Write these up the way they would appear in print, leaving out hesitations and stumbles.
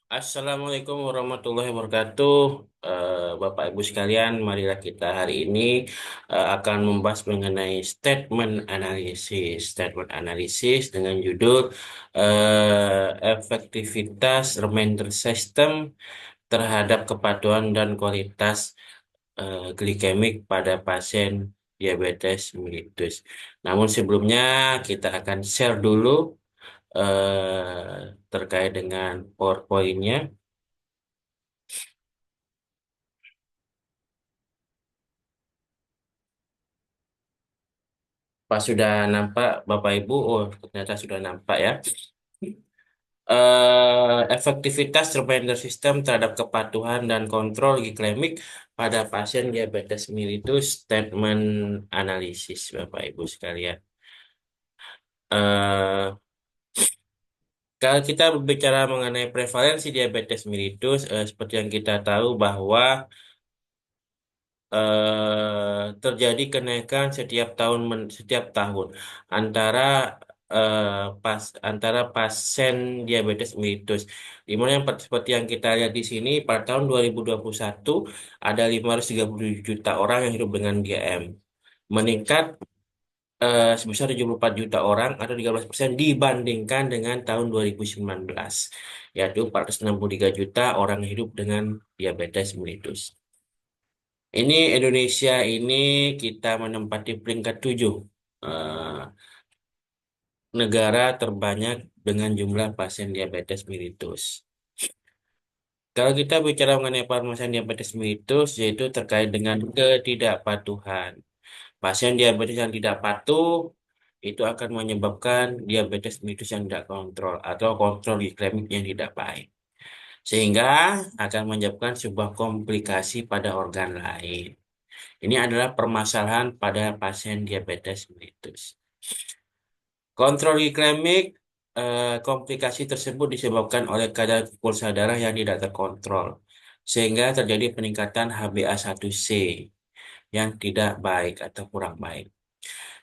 Assalamualaikum warahmatullahi wabarakatuh. Bapak Ibu sekalian, marilah kita hari ini akan membahas mengenai statement analisis. Statement analisis dengan judul efektivitas remainder system terhadap kepatuhan dan kualitas glikemik pada pasien diabetes mellitus. Namun sebelumnya kita akan share dulu terkait dengan PowerPoint-nya. Pas sudah nampak Bapak Ibu, oh ternyata sudah nampak ya. Efektivitas reminder sistem terhadap kepatuhan dan kontrol glikemik pada pasien diabetes mellitus statement analisis Bapak Ibu sekalian. Eh, Kalau kita berbicara mengenai prevalensi diabetes mellitus, seperti yang kita tahu bahwa terjadi kenaikan setiap tahun antara eh, antara pasien diabetes mellitus. Di mana seperti yang kita lihat di sini pada tahun 2021 ada 530 juta orang yang hidup dengan DIM. Meningkat sebesar 74 juta orang atau 13% dibandingkan dengan tahun 2019, yaitu 463 juta orang yang hidup dengan diabetes mellitus. Ini Indonesia ini kita menempati peringkat 7 eh, negara terbanyak dengan jumlah pasien diabetes mellitus. Kalau kita bicara mengenai pasien diabetes mellitus, yaitu terkait dengan ketidakpatuhan. Pasien diabetes yang tidak patuh itu akan menyebabkan diabetes mellitus yang tidak kontrol atau kontrol glikemik yang tidak baik. Sehingga akan menyebabkan sebuah komplikasi pada organ lain. Ini adalah permasalahan pada pasien diabetes mellitus. Kontrol glikemik, komplikasi tersebut disebabkan oleh kadar glukosa darah yang tidak terkontrol, sehingga terjadi peningkatan HbA1c yang tidak baik atau kurang baik.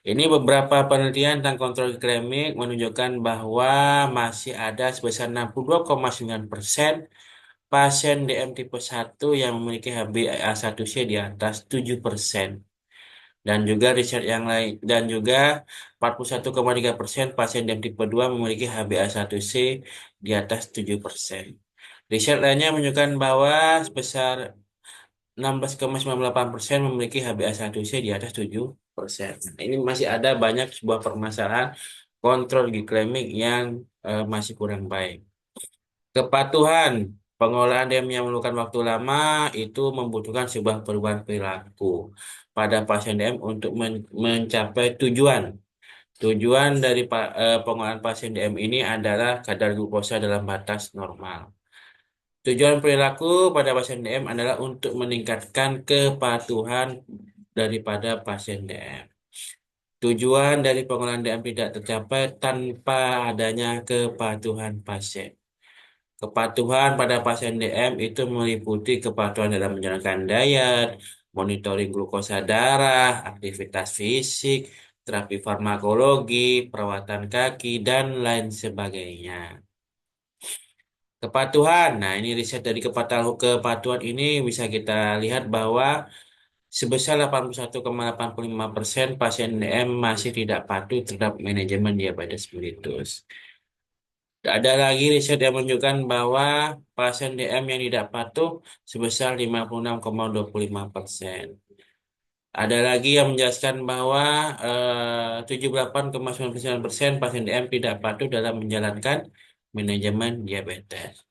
Ini beberapa penelitian tentang kontrol glikemik menunjukkan bahwa masih ada sebesar 62,9% pasien DM tipe 1 yang memiliki HbA1c di atas 7%. Dan juga riset yang lain dan juga 41,3% pasien DM tipe 2 memiliki HbA1c di atas 7%. Riset lainnya menunjukkan bahwa sebesar 16,98% memiliki HbA1c di atas 7%. Nah, ini masih ada banyak sebuah permasalahan kontrol glikemik yang masih kurang baik. Kepatuhan pengolahan DM yang memerlukan waktu lama itu membutuhkan sebuah perubahan perilaku pada pasien DM untuk mencapai tujuan. Tujuan dari pengolahan pasien DM ini adalah kadar glukosa dalam batas normal. Tujuan perilaku pada pasien DM adalah untuk meningkatkan kepatuhan daripada pasien DM. Tujuan dari pengolahan DM tidak tercapai tanpa adanya kepatuhan pasien. Kepatuhan pada pasien DM itu meliputi kepatuhan dalam menjalankan diet, monitoring glukosa darah, aktivitas fisik, terapi farmakologi, perawatan kaki, dan lain sebagainya. Kepatuhan, nah ini riset dari kepatuhan ini bisa kita lihat bahwa sebesar 81,85% pasien DM masih tidak patuh terhadap manajemen diabetes mellitus. Ada lagi riset yang menunjukkan bahwa pasien DM yang tidak patuh sebesar 56,25%. Ada lagi yang menjelaskan bahwa 78,99% pasien DM tidak patuh dalam menjalankan manajemen diabetes.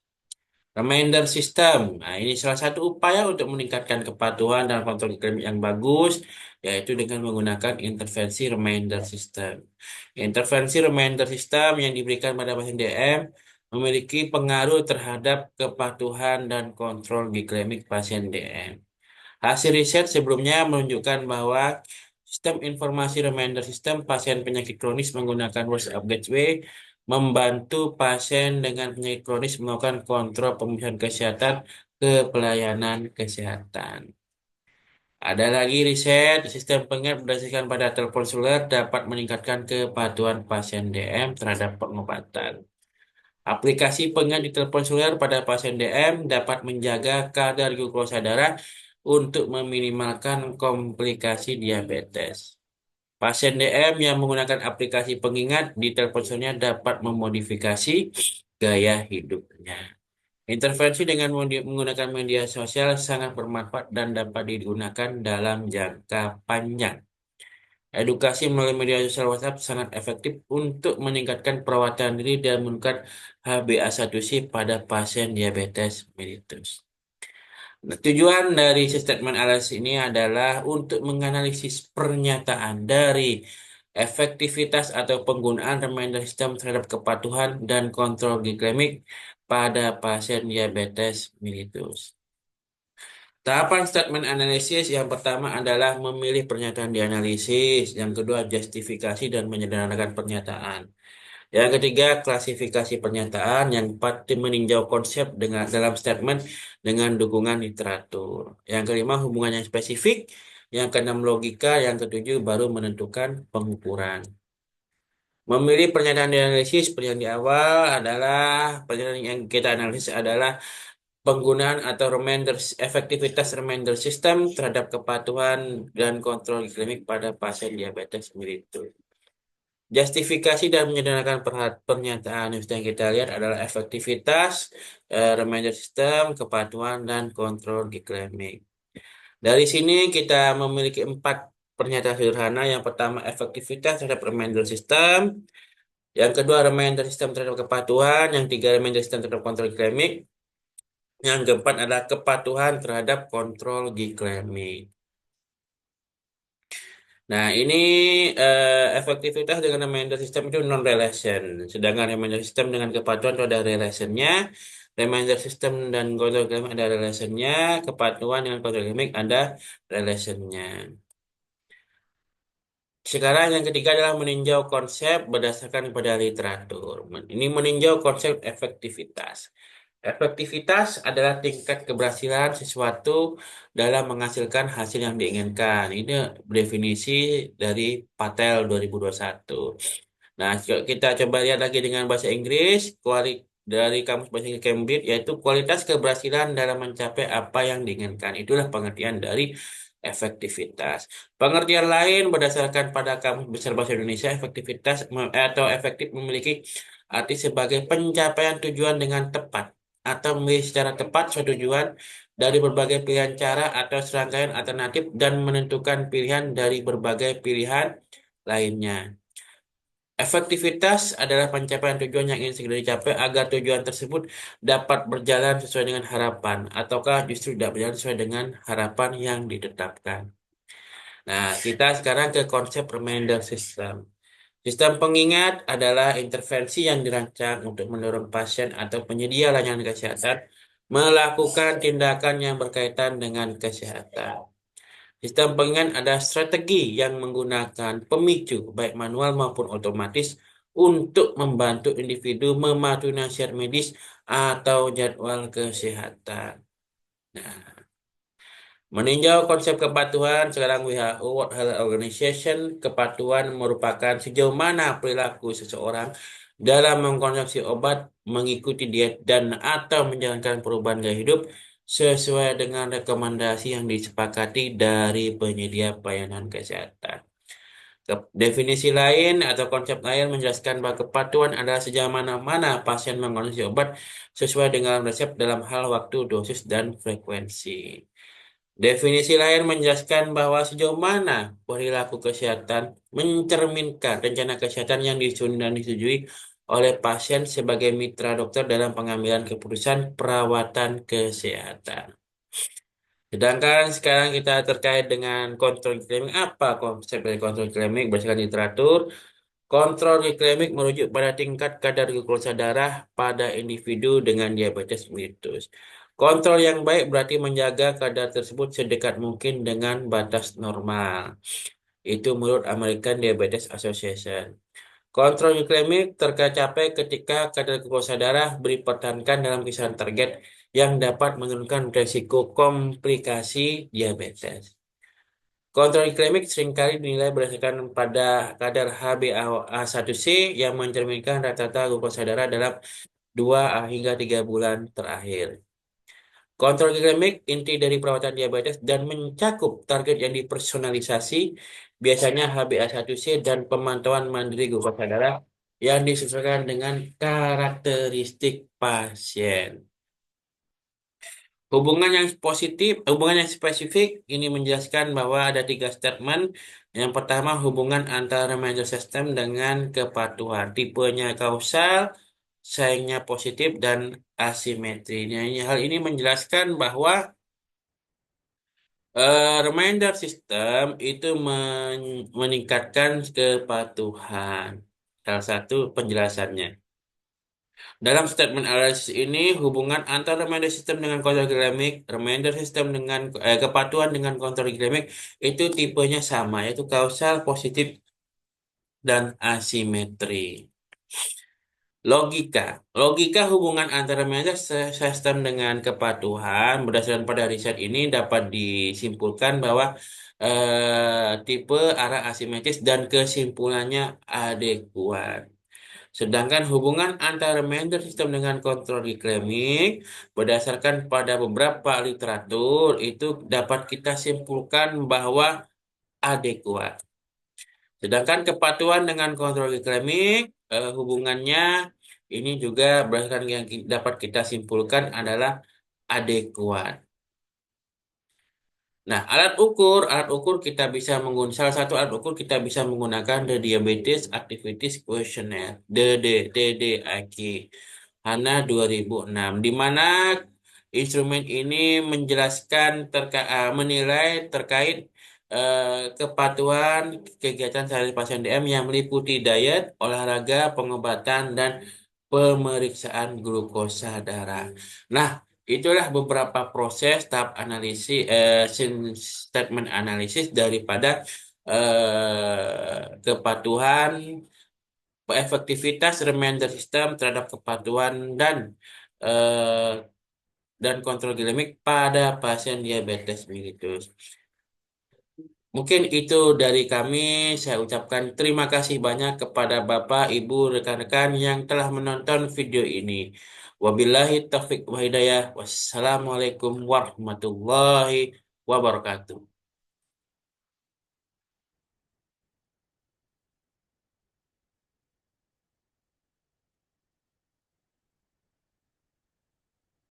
Reminder system. Nah, ini salah satu upaya untuk meningkatkan kepatuhan dan kontrol glikemik yang bagus, yaitu dengan menggunakan intervensi reminder system. Intervensi reminder system yang diberikan pada pasien DM memiliki pengaruh terhadap kepatuhan dan kontrol glikemik pasien DM. Hasil riset sebelumnya menunjukkan bahwa sistem informasi reminder system pasien penyakit kronis menggunakan WhatsApp Gateway membantu pasien dengan penyakit kronis melakukan kontrol pemeriksaan kesehatan ke pelayanan kesehatan. Ada lagi riset, sistem pengingat berdasarkan pada telepon seluler dapat meningkatkan kepatuhan pasien DM terhadap pengobatan. Aplikasi pengingat di telepon seluler pada pasien DM dapat menjaga kadar glukosa darah untuk meminimalkan komplikasi diabetes. Pasien DM yang menggunakan aplikasi pengingat di telepon selulernya dapat memodifikasi gaya hidupnya. Intervensi dengan menggunakan media sosial sangat bermanfaat dan dapat digunakan dalam jangka panjang. Edukasi melalui media sosial WhatsApp sangat efektif untuk meningkatkan perawatan diri dan menurunkan HbA1c pada pasien diabetes mellitus. Nah, tujuan dari statement analysis ini adalah untuk menganalisis pernyataan dari efektivitas atau penggunaan reminder system terhadap kepatuhan dan kontrol glikemik pada pasien diabetes mellitus. Tahapan statement analisis yang pertama adalah memilih pernyataan dianalisis, yang kedua justifikasi dan menyederhanakan pernyataan. Yang ketiga, klasifikasi pernyataan. Yang keempat, meninjau konsep dengan dalam statement dengan dukungan literatur. Yang kelima, hubungan yang spesifik. Yang keenam, logika. Yang ketujuh, baru menentukan pengukuran. Memilih pernyataan dianalisis seperti yang di awal adalah pernyataan yang kita analisis adalah penggunaan atau reminder efektivitas reminder system terhadap kepatuhan dan kontrol glikemik pada pasien diabetes mellitus. Justifikasi dan menyederhanakan pernyataan yang kita lihat adalah efektivitas, reminder system, kepatuhan, dan kontrol glikemik. Dari sini kita memiliki 4 pernyataan sederhana. Yang pertama, efektivitas terhadap reminder system. Yang kedua, reminder system terhadap kepatuhan. Yang tiga, reminder system terhadap kontrol glikemik. Yang keempat adalah kepatuhan terhadap kontrol glikemik. Nah, ini efektivitas dengan reminder system itu non-relation. Sedangkan reminder system dengan kepatuhan itu ada relationnya. Reminder system dan kontrol glikemik ada relationnya. Kepatuhan dengan kontrol glikemik ada relationnya. Sekarang yang ketiga adalah meninjau konsep berdasarkan pada literatur. Ini meninjau konsep efektivitas. Efektivitas adalah tingkat keberhasilan sesuatu dalam menghasilkan hasil yang diinginkan. Ini definisi dari Patel 2021. Nah, kita coba lihat lagi dengan bahasa Inggris, dari kamus bahasa Inggris Cambridge, yaitu kualitas keberhasilan dalam mencapai apa yang diinginkan. Itulah pengertian dari efektivitas. Pengertian lain berdasarkan pada kamus besar bahasa Indonesia, efektivitas atau efektif memiliki arti sebagai pencapaian tujuan dengan tepat atau memilih secara tepat suatu tujuan dari berbagai pilihan cara atau serangkaian alternatif dan menentukan pilihan dari berbagai pilihan lainnya. Efektivitas adalah pencapaian tujuan yang ingin segera dicapai agar tujuan tersebut dapat berjalan sesuai dengan harapan, ataukah justru tidak berjalan sesuai dengan harapan yang ditetapkan. Nah, kita sekarang ke konsep reminder system. Sistem pengingat adalah intervensi yang dirancang untuk mendorong pasien atau penyedia layanan kesehatan melakukan tindakan yang berkaitan dengan kesehatan. Sistem pengingat ada strategi yang menggunakan pemicu, baik manual maupun otomatis, untuk membantu individu mematuhi nasihat medis atau jadwal kesehatan. Nah, meninjau konsep kepatuhan, sekarang WHO World Health Organization, kepatuhan merupakan sejauh mana perilaku seseorang dalam mengkonsumsi obat, mengikuti diet, dan atau menjalankan perubahan gaya hidup sesuai dengan rekomendasi yang disepakati dari penyedia pelayanan kesehatan. Definisi lain atau konsep lain menjelaskan bahwa kepatuhan adalah sejauh mana pasien mengkonsumsi obat sesuai dengan resep dalam hal waktu, dosis, dan frekuensi. Definisi lain menjelaskan bahwa sejauh mana perilaku kesehatan mencerminkan rencana kesehatan yang disusun dan disetujui oleh pasien sebagai mitra dokter dalam pengambilan keputusan perawatan kesehatan. Sedangkan sekarang kita terkait dengan kontrol glikemik. Apa konsep dari kontrol glikemik berdasarkan literatur? Kontrol glikemik merujuk pada tingkat kadar glukosa darah pada individu dengan diabetes mellitus. Kontrol yang baik berarti menjaga kadar tersebut sedekat mungkin dengan batas normal. Itu menurut American Diabetes Association. Kontrol glikemik tercapai ketika kadar glukosa darah dipertahankan dalam kisaran target yang dapat menurunkan risiko komplikasi diabetes. Kontrol glikemik seringkali dinilai berdasarkan pada kadar HbA1c yang mencerminkan rata-rata glukosa darah dalam hingga 3 bulan terakhir. Kontrol glikemik inti dari perawatan diabetes dan mencakup target yang dipersonalisasi, biasanya HbA1c dan pemantauan mandiri glukosa darah yang disesuaikan dengan karakteristik pasien. Hubungan yang spesifik ini menjelaskan bahwa ada 3 statement. Yang pertama, hubungan antara major system dengan kepatuhan. Tipenya kausal, sign-nya positif, dan asimetri. Nah, hal ini menjelaskan bahwa reminder system itu meningkatkan kepatuhan. Salah satu penjelasannya. Dalam statement analisis ini, hubungan antara reminder system dengan kontrol glikemik, reminder system dengan kepatuhan dengan kontrol glikemik itu tipenya sama, yaitu kausal, positif, dan asimetri. Logika. Logika hubungan antara reminder system dengan kepatuhan berdasarkan pada riset ini dapat disimpulkan bahwa tipe arah asimetris dan kesimpulannya adekuat. Sedangkan hubungan antara remainder sistem dengan kontrol glikemik berdasarkan pada beberapa literatur itu dapat kita simpulkan bahwa adekuat. Sedangkan kepatuhan dengan kontrol glikemik hubungannya ini juga berdasarkan yang dapat kita simpulkan adalah adekuat. Nah, alat ukur kita bisa menggunakan salah satu alat ukur kita bisa menggunakan The Diabetes Activities Questionnaire, TDAQ, HANA 2006, di mana instrumen ini menjelaskan menilai terkait kepatuhan kegiatan sehari pasien DM yang meliputi diet, olahraga, pengobatan, dan pemeriksaan glukosa darah. Nah, itulah beberapa proses tahap analisis, statement analisis daripada kepatuhan, efektivitas reminder system terhadap kepatuhan eh, dan kontrol glikemik pada pasien diabetes mellitus. Mungkin itu dari kami. Saya ucapkan terima kasih banyak kepada Bapak, Ibu, rekan-rekan yang telah menonton video ini. Wabillahi taufiq wa hidayah. Wassalamualaikum warahmatullahi wabarakatuh.